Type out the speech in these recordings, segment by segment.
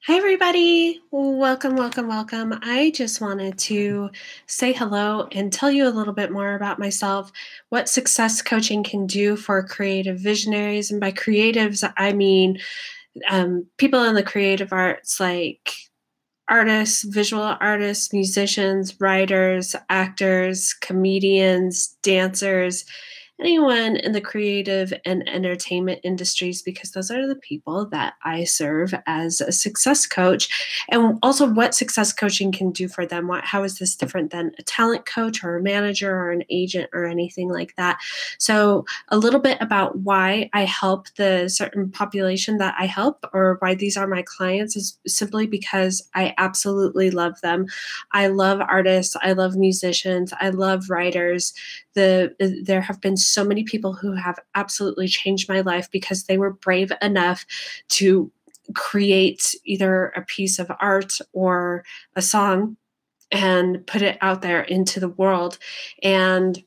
Hi, everybody. Welcome, welcome, welcome. I just wanted to say hello and tell you a little bit more about myself, what success coaching can do for creative visionaries. And by creatives, I mean people in the creative arts like artists, visual artists, musicians, writers, actors, comedians, dancers, anyone in the creative and entertainment industries, because those are the people that I serve as a success coach. And also what success coaching can do for them. How is this different than a talent coach or a manager or an agent or anything like that? So a little bit about why I help the certain population that I help, or why these are my clients, is simply because I absolutely love them. I love artists. I love musicians. I love writers. There have been so many people who have absolutely changed my life because they were brave enough to create either a piece of art or a song and put it out there into the world. And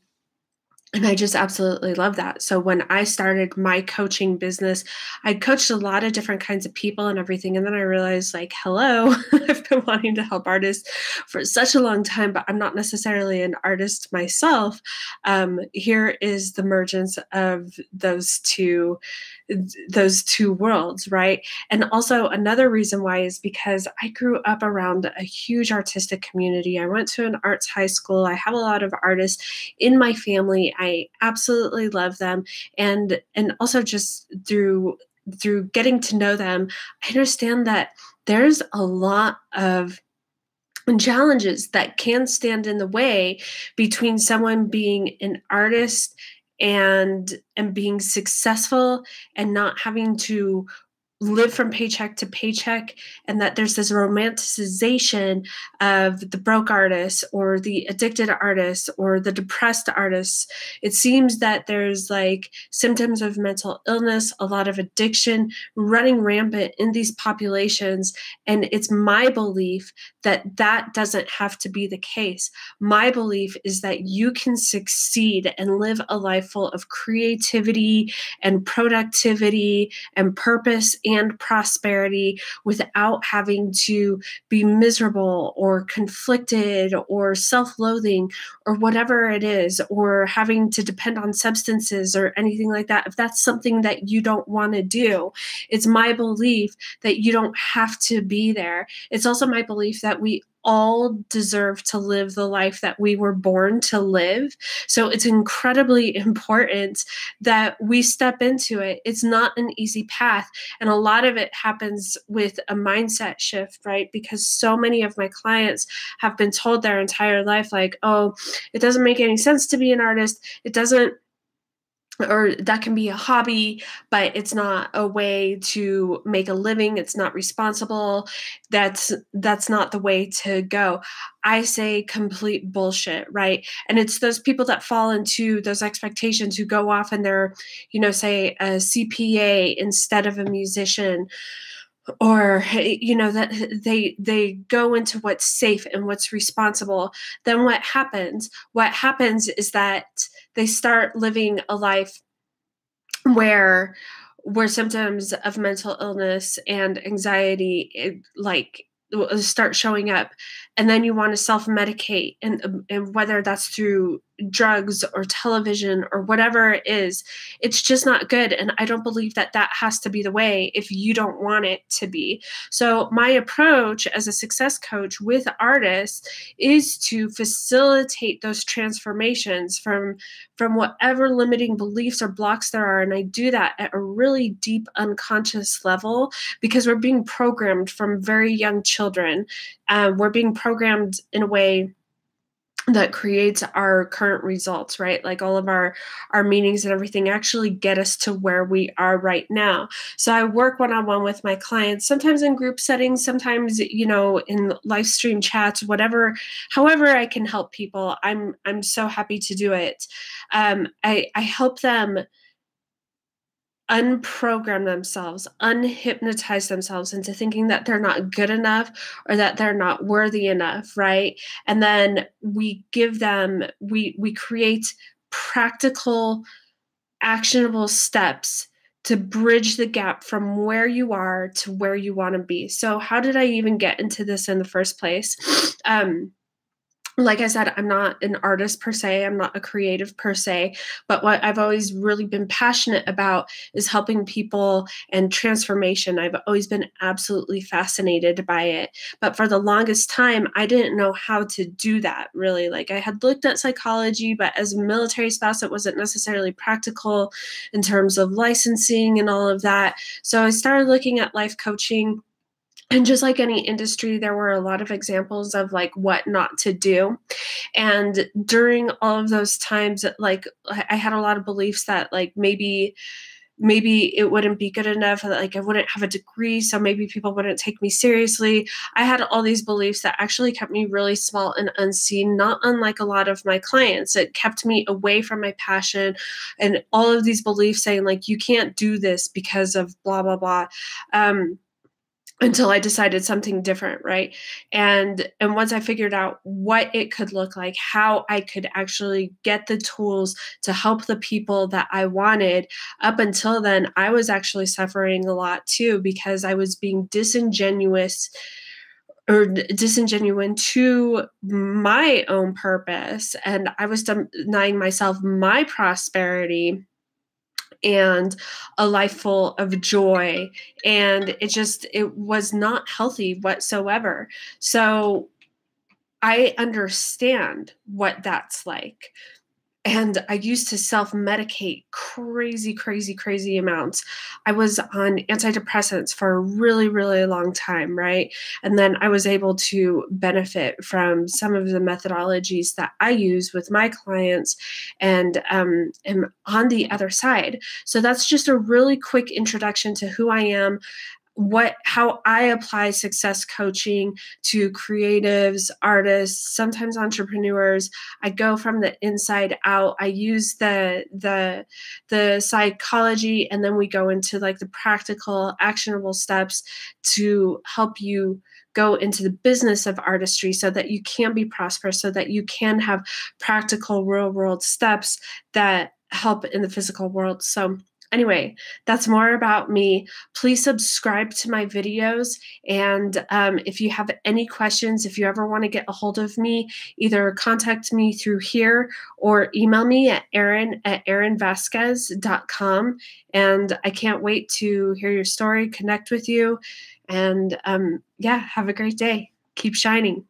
I just absolutely love that. So when I started my coaching business, I coached a lot of different kinds of people and everything. And then I realized, like, hello, I've been wanting to help artists for such a long time, but I'm not necessarily an artist myself. Here is the mergence of those two worlds, right? And also another reason why is because I grew up around a huge artistic community. I went to an arts high school. I have a lot of artists in my family. I absolutely love them. And also just through getting to know them, I understand that there's a lot of challenges that can stand in the way between someone being an artist and being successful and not having to live from paycheck to paycheck, and that there's this romanticization of the broke artists or the addicted artists or the depressed artists. It seems that there's like symptoms of mental illness, a lot of addiction running rampant in these populations. And it's my belief that that doesn't have to be the case. My belief is that you can succeed and live a life full of creativity and productivity and purpose and prosperity without having to be miserable or conflicted or self-loathing or whatever it is, or having to depend on substances or anything like that. If that's something that you don't want to do, it's my belief that you don't have to be there. It's also my belief that we all deserve to live the life that we were born to live. So it's incredibly important that we step into it. It's not an easy path. And a lot of it happens with a mindset shift, right? Because so many of my clients have been told their entire life, like, oh, it doesn't make any sense to be an artist. It doesn't, or that can be a hobby, but it's not a way to make a living. It's not responsible. That's not the way to go. I say complete bullshit, right? And it's those people that fall into those expectations who go off and they're, say a CPA instead of a musician, or that they go into what's safe and what's responsible. Then what happens is that they start living a life where symptoms of mental illness and anxiety start showing up, and then you want to self-medicate, and whether that's through drugs or television or whatever it is, it's just not good. And I don't believe that has to be the way if you don't want it to be. So my approach as a success coach with artists is to facilitate those transformations from whatever limiting beliefs or blocks there are. And I do that at a really deep unconscious level because we're being programmed from very young children. We're being programmed in a way that creates our current results, right? Like all of our meanings and everything actually get us to where we are right now. So I work one-on-one with my clients, sometimes in group settings, sometimes, in live stream chats, however I can help people. I'm so happy to do it. I help them unprogram themselves, unhypnotize themselves into thinking that they're not good enough or that they're not worthy enough, right? And then we create practical, actionable steps to bridge the gap from where you are to where you want to be. So how did I even get into this in the first place? Like I said, I'm not an artist per se. I'm not a creative per se. But what I've always really been passionate about is helping people and transformation. I've always been absolutely fascinated by it. But for the longest time, I didn't know how to do that really. Like I had looked at psychology, but as a military spouse, it wasn't necessarily practical in terms of licensing and all of that. So I started looking at life coaching. And just like any industry, there were a lot of examples of like what not to do. And during all of those times, like I had a lot of beliefs that like maybe it wouldn't be good enough, like I wouldn't have a degree, so maybe people wouldn't take me seriously. I had all these beliefs that actually kept me really small and unseen, not unlike a lot of my clients. It kept me away from my passion, and all of these beliefs saying like you can't do this because of blah blah blah. Until I decided something different, right? And once I figured out what it could look like, how I could actually get the tools to help the people that I wanted, up until then, I was actually suffering a lot too, because I was being disingenuous to my own purpose, and I was denying myself my prosperity and a life full of joy. And it was not healthy whatsoever. So I understand what that's like. And I used to self-medicate crazy, crazy, crazy amounts. I was on antidepressants for a really, really long time, right? And then I was able to benefit from some of the methodologies that I use with my clients, and am on the other side. So that's just a really quick introduction to who I am, how I apply success coaching to creatives, artists, sometimes entrepreneurs. I go from the inside out. I use the psychology, and then we go into like the practical, actionable steps to help you go into the business of artistry so that you can be prosperous, so that you can have practical real world steps that help in the physical world. So anyway, that's more about me. Please subscribe to my videos. And if you have any questions, if you ever want to get a hold of me, either contact me through here or email me at Erin@erinvazquez.com. And I can't wait to hear your story, connect with you. And yeah, have a great day. Keep shining.